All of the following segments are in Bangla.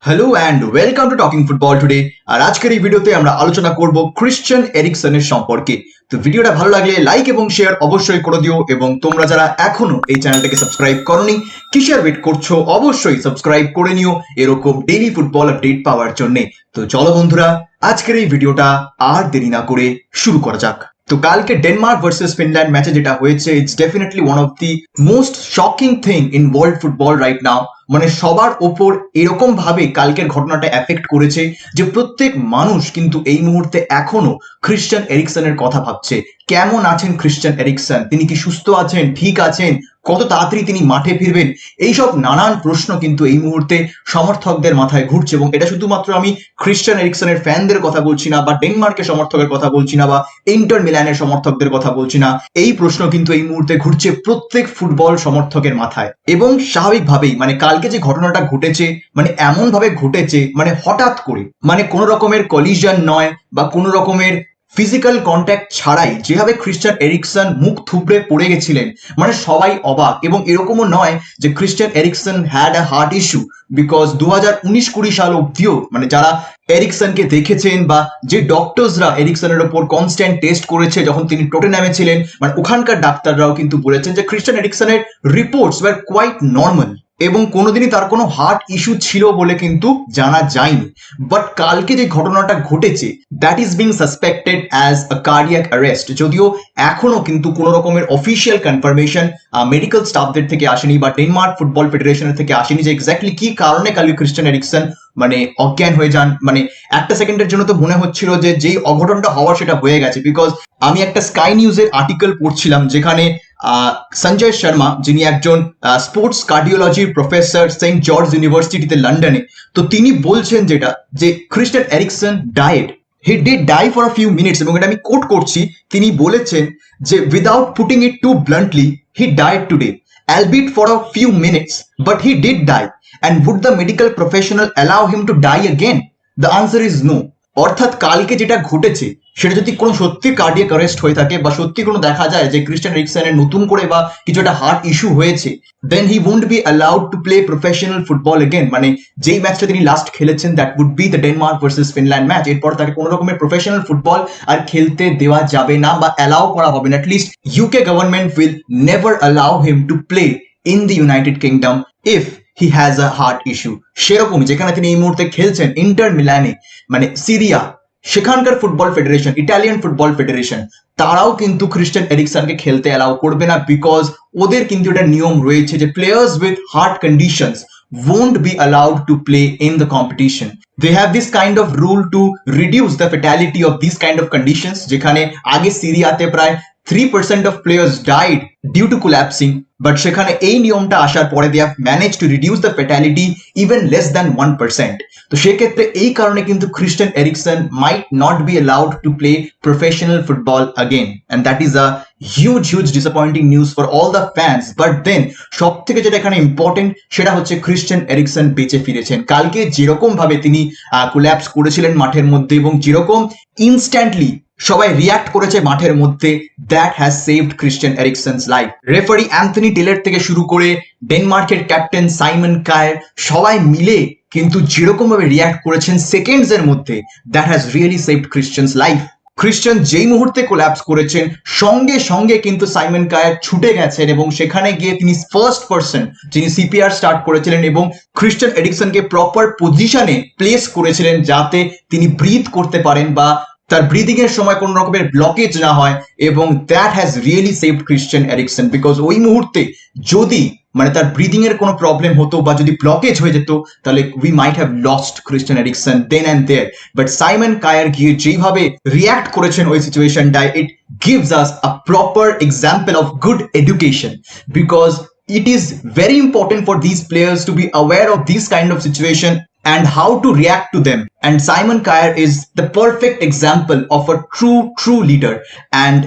Hello and welcome to talking football today. আর আজকের এই ভিডিওতে আমরা আলোচনা করব ক্রিশ্চিয়ান এরিকসনের সম্পর্কে। তো ভিডিওটা ভালো লাগলে লাইক এবং শেয়ার অবশ্যই করে দিও, এবং তোমরা যারা এখনো এই চ্যানেলটাকে সাবস্ক্রাইব করোনি কিসের ওয়েট করছো, অবশ্যই সাবস্ক্রাইব করে নিও এরকম ডেইলি ফুটবল আপডেট পাওয়ার জন্য। তো চলো বন্ধুরা, আজকের এই ভিডিওটা আর দেরি না করে শুরু করা যাক। তো কালকে ডেনমার্ক ভার্সেস ফিনল্যান্ড ম্যাচে যেটা হয়েছে, it's definitely one of the most shocking thing in world football right now. মানে সবার ওপর এরকম ভাবে কালকের ঘটনাটা এফেক্ট করেছে যে প্রত্যেক মানুষ কিন্তু এই মুহূর্তে এখনো ক্রিশ্চিয়ান এরিকসনের কথা ভাবছে। কেমন আছেন ক্রিশ্চিয়ান এরিকসন? তিনি কি সুস্থ আছেন, ঠিক আছেন, কত তাড়াতাড়ি তিনি মাঠে ফিরবেন? এইসব নানান প্রশ্ন কিন্তু এই মুহূর্তে সমর্থকদের মাথায় ঘুরছে। এবং এটা শুধুমাত্র আমি ক্রিশ্চিয়ান এরিকসনের ফ্যানদের কথা বলছি না, বা ডেনমার্কের সমর্থকের কথা বলছি না, বা ইন্টার মিলানের সমর্থকদের কথা বলছি না। এই প্রশ্ন কিন্তু এই মুহূর্তে ঘুরছে প্রত্যেক ফুটবল সমর্থকের মাথায়। এবং স্বাভাবিকভাবেই মানে কালকে যে ঘটনাটা ঘটেছে, মানে এমন ভাবে ঘটেছে, মানে হঠাৎ করে, মানে কোনো রকমের কলিশন নয় বা কোনো রকমের ফিজিক্যাল কন্ট্যাক্ট ছাড়াই যেভাবে ক্রিশ্চিয়ান এরিকসন মুখ থুবড়ে পড়ে গেছিলেন, মানে সবাই অবাক। এবং এরকমও নয় যে Christian Eriksen had a heart issue, because 2019-20 সাল অব্দিও মানে যারা এরিকসনকে দেখেছেন বা যে ডক্টরসরা এরিকসনের ওপর কনস্ট্যান্ট টেস্ট করেছে যখন তিনি টটেনহ্যামে ছিলেন, মানে ওখানকার ডাক্তাররাও কিন্তু বলেছেন যে ক্রিশ্চিয়ান এরিকসনের রিপোর্টস ওয়্যার কোয়াইট নর্মাল, এবং কোনোদিনই তার কোনো হার্ট ইস্যু ছিল বলে কিন্তু জানা যায়নি। বাট কালকে যে ঘটনাটা ঘটেছে, that is being suspected as a cardiac arrest, যদিও এখনো কিন্তু কোনো রকমের অফিসিয়াল কনফার্মেশন মেডিকেল স্টাফদের থেকে আসেনি বা ডেনমার্ক ফুটবল ফেডারেশনের থেকে আসেনি যে এক্স্যাক্টলি কি কারণে কালকে ক্রিশ্চিয়ান এরিকসন মানে অজ্ঞান হয়ে যান। মানে একটা সেকেন্ডের জন্য তো মনে হচ্ছিল যে যেই অঘটনটা হওয়ার সেটা হয়ে গেছে, বিকজ আমি একটা স্কাই নিউজের আর্টিকেল পড়ছিলাম যেখানে সঞ্জয় শর্মা, যিনি একজন স্পোর্টস কার্ডিওলজির প্রফেসর সেন্ট জর্জ ইউনিভার্সিটিতে লন্ডনে, তো তিনি বলছেন যেটা যে Christian Eriksen died, he did die for a few minutes, এবং এটা আমি কোট করছি। তিনি বলেছেন যে without putting it too bluntly, he died today, albeit for a few minutes, but he did die. And would the medical professional allow him to die again? The answer is no. অর্থাৎ কালকে যেটা ঘটেছে সেটা যদি কোনো সত্যি কার্ডিয়াক অ্যারেস্ট হয়ে থাকে বা সত্যি কোনো দেখা যায় যে ক্রিশ্চিয়ান এরিকসনের নতুন করে বা কিছু একটা হার্ট ইস্যু হয়েছে, দেন হি won't be allowed to play professional football again. মানে যেই ম্যাচটা তিনি লাস্ট খেলেছেন, that would be the Denmark versus Finland match. এরপর তাকে কোনো রকমের প্রফেশনাল ফুটবল আর খেলতে দেওয়া যাবে না বা অ্যালাউ করা হবে না। At least UK government will never allow him to play in the United Kingdom if he has a heart issue. সেরকমই যেখানে তিনি এই মুহূর্তে খেলছেন ইন্টার মিলানে, মানে সিরিয়া, সেখানকার football federation, Italian football federation, তারাও কিন্তু ক্রিশ্চিয়ান এরিকসনকে খেলতে অ্যালাউ করবে না, বিকজ ওদের কিন্তু এটা নিয়ম রয়েছে যে players with heart conditions won't be allowed to play in the competition. They have this kind of rule to reduce the fatality of these kind of conditions, যেখানে আগে সিরিয়াতে প্রায় 3% of players died due to collapsing, but সেখানে এই নিয়মটা আসার পরে they have managed to reduce the fatality even less than 1%. তো সেক্ষেত্রে এই কারণে কিন্তু Christian Eriksen might not be allowed to play professional football again, and that is a huge disappointing news for all the fans. But then সব থেকে যেটা এখানে ইম্পর্টেন্ট সেটা হচ্ছে ক্রিশ্চিয়ান এরিকসন বেঁচে ফিরেছেন। কালকে যেরকম ভাবে তিনি কোল্যাপস করেছিলেন মাঠের মধ্যে এবং যেরকম ইনস্ট্যান্টলি সবাই রিয়াক্ট করেছে মাঠের মধ্যে, that has saved Christian Eriksen's life. Referee Anthony Taylor থেকে শুরু করে ডেনমার্কের ক্যাপ্টেন সাইমন কায়ার, সবাই মিলে কিন্তু যেরকম ভাবে রিয়াক্ট করেছেন সেকেন্ডস এর মধ্যে, that has really saved Christian's life. Christian যেই মুহূর্তে কোল্যাপস করেছেন সঙ্গে সঙ্গে কিন্তু সাইমন কায়ার ছুটে গেছেন এবং সেখানে গিয়ে তিনি ফার্স্ট পার্সন যিনি সিপিআর স্টার্ট করেছিলেন এবং ক্রিশ্চিয়ান এরিকসনকে প্রপার পজিশনে প্লেস করেছিলেন যাতে তিনি ব্রিথ করতে পারেন বা তার ব্রিদিং এর সময় কোন রকমের ব্লকেজ না হয়, এবং that has really saved Christian Eriksen, because ওই মুহূর্তে যদি মানে তার ব্রিদিং এর কোনো প্রবলেম হতো বা যদি ব্লকেজ হয়ে যেত, তাহলে we might have lost Christian Eriksen then and there. But Simon Kjaer গিয়ে যেভাবে রিয়াক্ট করেছেন ওই সিচুয়েশনটায়, it gives us a proper example of good education, because it is very important for these players to be aware of these kind of situation and how to react to them. And Simon Kjaer is the perfect example of a true leader, and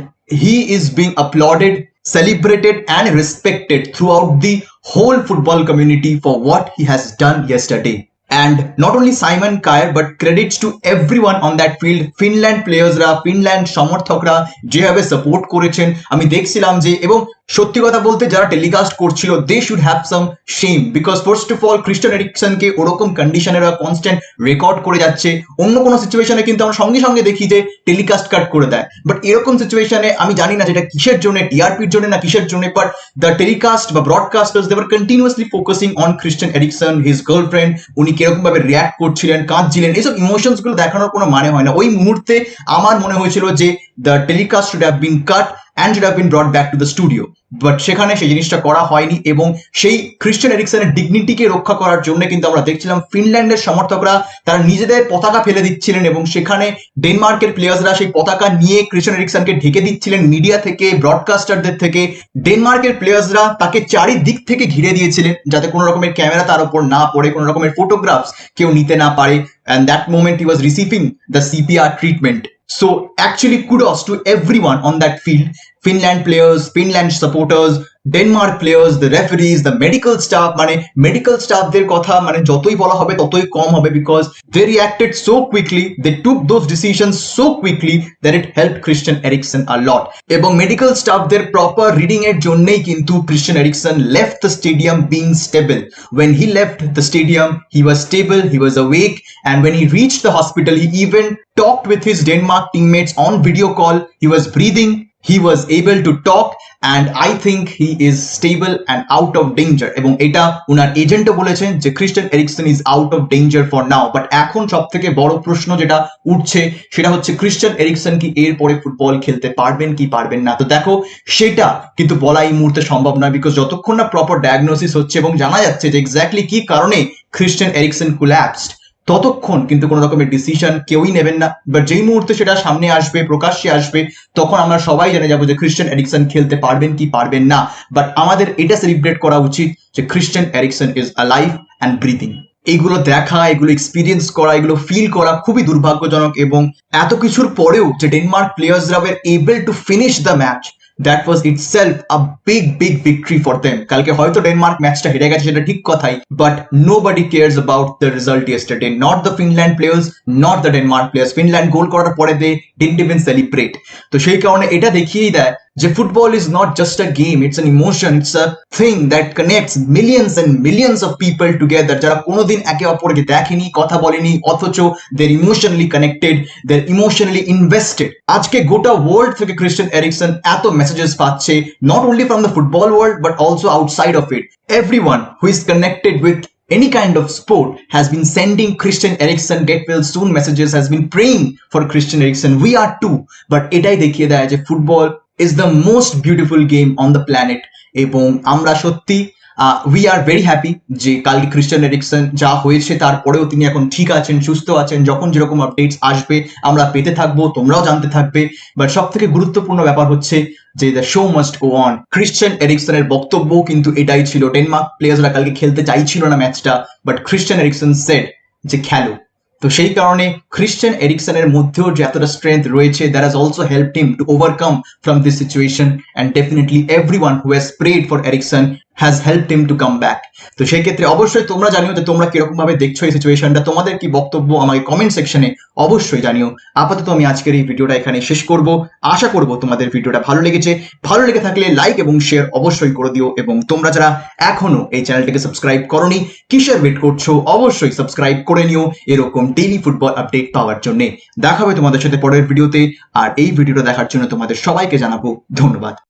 he is being applauded, celebrated and respected throughout the whole football community for what he has done yesterday. And not only Simon Kjaer, but credits to everyone on that field. Finland players ra, Finland সমর্থকরা যেভাবে সাপোর্ট করেছেন আমি দেখছিলাম যে, এবং সত্যি কথা বলতে যারা টেলিকাস্ট করছিল they should have some shame, because first of all Christian এরিকসনকে ওরকম কন্ডিশনে কনস্ট্যান্ট রেকর্ড করে যাচ্ছে। অন্য কোনো সিচুয়েশনে কিন্তু আমরা সঙ্গে সঙ্গে দেখি যে টেলিকাস্ট কাট করে দেয়, বাট এরকম সিচুয়েশনে আমি জানি না যেটা কিসের জন্য, টিআরপির জন্য না কিসের জন্য, বাট দ্য টেলিকাস্ট বা broadcasters they were continuously focusing on Christian Eriksen, his girlfriend, উনি কিরকম ভাবে রিয়াক্ট করছিলেন, কাঁদছিলেন, এইসব ইমোশনস গুলো দেখানোর কোনো মানে হয় না। ওই মুহূর্তে আমার মনে হয়েছিল যে the telecast should have been cut and should have been brought back to the studio, but সেখানে সেই জিনিসটা করা হয়নি। এবং সেই ক্রিস্টিয়ান এরিকসনের ডিগনিটিকে রক্ষা করার জন্য কিন্তু আমরা দেখছিলাম ফিনল্যান্ডের সমর্থকরা তারা নিজেদের পতাকা ফেলে দিচ্ছিলেন এবং সেখানে ডেনমার্কের প্লেয়ার্সরা সেই পতাকা নিয়ে ক্রিস্টিয়ান এরিকসনকে ঢেকে দিচ্ছিলেন মিডিয়া থেকে, ব্রডকাস্টারদের থেকে। ডেনমার্কের প্লেয়ার্সরা তাকে চারিদিক থেকে ঘিরে দিয়েছিলেন যাতে কোনো রকমের ক্যামেরা তার উপর না পড়ে, কোনো রকমের ফটোগ্রাফস কেউ নিতে না পারে। and that moment he was receiving the CPR treatment. So actually kudos to everyone on that field, Finland players, Finland supporters, Denmark players, the referees, the medical staff, মানে medical staff দের কথা মানে যতই বলা হবে ততই কম হবে, because they reacted so quickly, they took those decisions so quickly that it helped Christian Eriksen a lot. এবং medical staff দের proper reading এর জন্যই কিন্তু Christian Eriksen left the stadium being stable. When he left the stadium, he was stable, he was awake, and when he reached the hospital, he even talked with his Denmark teammates on video call. He was breathing, he was able to talk, and I think he is stable and out of danger. এবং এটা উনার এজেন্টও বলেছেন যে Christian Eriksen is out of danger for now. But এখন সব থেকে বড় প্রশ্ন যেটা উঠছে সেটা হচ্ছে ক্রিস্টিয়ান এরিকসন কি এরপরে ফুটবল খেলতে পারবেন কি পারবেন না। তো দেখো সেটা কিন্তু বলা এই মুহূর্তে সম্ভব নয়, বিকজ যতক্ষণ না প্রপার ডায়াগনোসিস হচ্ছে এবং জানা যাচ্ছে যে এক্স্যাক্টলি কি কারণে ক্রিস্টিয়ান এরিকসন কোল্যাপসড, ততক্ষণ কিন্তু কোনো রকমের ডিসিশন কেউই নেবেন না। বাট যেই মুহূর্তে সেটা সামনে আসবে, প্রকাশ্যে আসবে, তখন আমরা সবাই জেনে যাবো যে ক্রিস্টিয়ান এরিকসন খেলতে পারবেন কি পারবেন না। বাট আমাদের এটা সেলিব্রেট করা উচিত যে Christian Eriksen is alive and breathing. এইগুলো দেখা, এগুলো এক্সপিরিয়েন্স করা, এগুলো ফিল করা খুবই দুর্ভাগ্যজনক। এবং এত কিছুর পরেও যে ডেনমার্ক প্লেয়ার্সরা were able to finish the match, that was itself a big victory for them. কালকে হয়তো ডেনমার্ক ম্যাচটা হেরে গেছে সেটা ঠিক কথাই, but nobody cares about the result yesterday, not the Finland players, not the Denmark players. Finland গোল করার পরে they didn't even celebrate. তো সেই কারণে এটা দেখিয়েই দেয় যে football is not just a game, it's an emotion, it's a thing that connects millions and millions of people together, যারা কোনোদিন একে অপরকে দেখেনি, কথা বলেনি, অথচ they're emotionally connected, they're emotionally invested. আজকে গোটা ওয়ার্ল্ড থেকে ক্রিস্টিয়ান এরিকসন এত মেসেজেস পাচ্ছে, not only from the football world but also outside of it. Everyone who is connected with any kind of sport has been sending Christian Eriksen get well soon messages, has been praying for Christian Eriksen. We are too. But এটাই দেখিয়ে দেয় যে football is the most beautiful game on the planet. এবং আমরা সত্যি উই আর ভেরি হ্যাপি যে কালকে ক্রিস্টিয়ান এরিকসন যা হয়েছে তারপরেও তিনি এখন ঠিক আছেন, সুস্থ আছেন। যখন যেরকম আপডেটস আসবে আমরা পেতে থাকবো, তোমরাও জানতে থাকবে। বাট সব থেকে গুরুত্বপূর্ণ ব্যাপার হচ্ছে যে the show must go on. Christian এরিকসনের বক্তব্য কিন্তু এটাই ছিল। ডেনমার্ক প্লেয়ার্সরা কালকে খেলতে চাইছিল না ম্যাচটা, বাট ক্রিস্টিয়ান এরিকসন সেড যে খেলো। তো সেই কারণে ক্রিস্টিয়ান এরিকসনের মধ্যেও যে এতটা স্ট্রেংথ রয়েছে, that has also helped him to overcome from this situation, and definitely everyone who has prayed for Eriksen has helped him to come back. তো সেই ক্ষেত্রে অবশ্যই তোমরা জানিও যে তোমরা কিরকম ভাবে দেখছো এই সিচুয়েশনটা, তোমাদের কি বক্তব্য আমাকে কমেন্ট সেকশনে অবশ্যই জানিও। আপাতত আমি আজকের এই ভিডিওটা এখানে শেষ করব। আশা করব তোমাদের ভিডিওটা ভালো লেগেছে। ভালো লেগে থাকলে লাইক এবং শেয়ার অবশ্যই করে দিও। এবং তোমরা যারা এখনো এই চ্যানেলটাকে সাবস্ক্রাইব করোনি, কিসের ওয়েট করছো, অবশ্যই সাবস্ক্রাইব করে নিও এরকম ডেইলি ফুটবল আপডেট পাওয়ার জন্য। দেখা হবে তোমাদের সাথে পরের ভিডিওতে। আর এই ভিডিওটা দেখার জন্য তোমাদের সবাইকে জানাবো ধন্যবাদ।